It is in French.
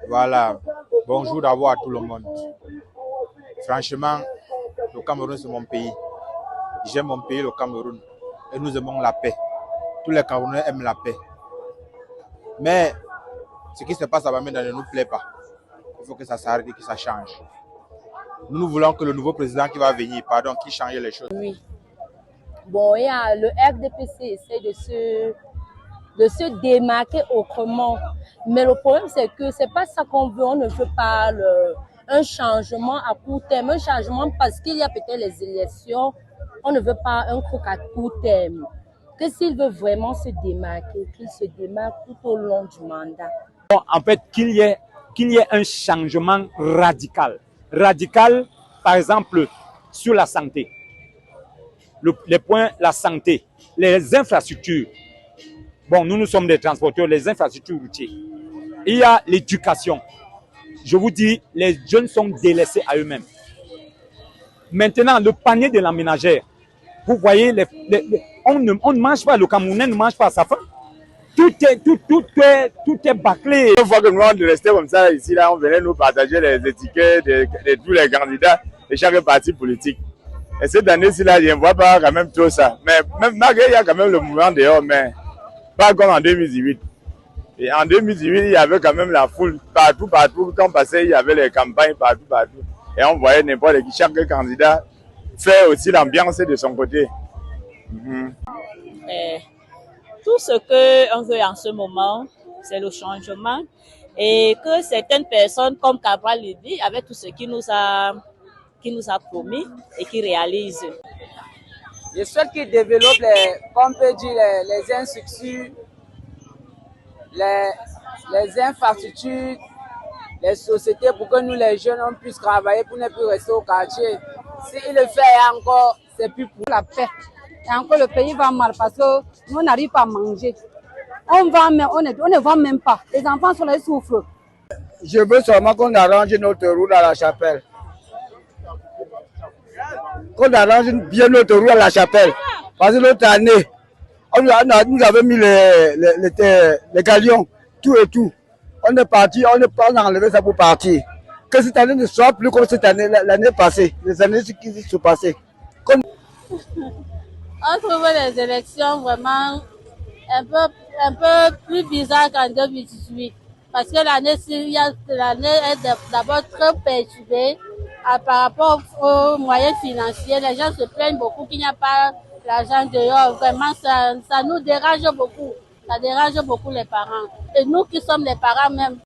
Voilà. Bonjour d'abord à tout le monde. Franchement, le Cameroun, c'est mon pays. J'aime mon pays, le Cameroun. Et nous aimons la paix. Tous les Camerounais aiment la paix. Mais ce qui se passe à Bamenda ne nous plaît pas. Il faut que ça s'arrête et que ça change. Nous voulons que le nouveau président qui va venir, qui change les choses. Oui. Bon, il y a le RDPC essaie de se démarquer autrement. Mais le problème, c'est que c'est pas ça qu'on veut. On ne veut pas un changement à court terme. Un changement parce qu'il y a peut-être les élections. On ne veut pas un truc à court terme. Que s'il veut vraiment se démarquer, qu'il se démarque tout au long du mandat. Bon, en fait, qu'il y ait un changement radical. Radical, par exemple, sur la santé. Les points, la santé, les infrastructures. Bon, nous sommes des transporteurs, les infrastructures routières. Il y a l'éducation. Je vous dis, les jeunes sont délaissés à eux-mêmes. Maintenant, le panier de la ménagère. Vous voyez, on ne mange pas, le Camerounais ne mange pas à sa faim. Tout est bâclé. Une fois que nous, on restait comme ça ici, là, on venait nous partager les étiquettes de tous les candidats de chaque parti politique. Et cette année-ci, là, je ne vois pas quand même trop ça. Mais même malgré, il y a quand même le mouvement dehors, mais pas comme en 2018. Et en 2018, il y avait quand même la foule partout. Quand on passait, il y avait les campagnes partout. Et on voyait n'importe qui, chaque candidat fait aussi l'ambiance de son côté. Tout ce qu'on veut en ce moment, c'est le changement. Et que certaines personnes, comme Cabral le dit, avec tout ce qu'il nous a promis et qui réalise. Je souhaite qu'ils développent les infrastructures, les infrastructures, les sociétés pour que nous, les jeunes, on puisse travailler pour ne plus rester au quartier. S'il le fait encore, c'est plus pour la paix. Et encore, le pays va mal parce que nous n'arrivons pas à manger. On ne vend même pas. Les enfants sont là, ils souffrent. Je veux seulement qu'on arrange notre route à la chapelle. Qu'on arrange bien notre route à la chapelle. Parce que l'autre année, nous avons mis les galions, tout et tout. On est parti, on a enlevé ça pour partir. Que cette année ne soit plus comme cette année, l'année passée, les années qui se sont passées. On trouve les élections vraiment un peu plus bizarres qu'en 2018. Parce que l'année est d'abord très perturbée par rapport aux moyens financiers. Les gens se plaignent beaucoup qu'il n'y a pas l'argent dehors. Vraiment, ça nous dérange beaucoup. Ça dérange beaucoup les parents. Et nous qui sommes les parents même,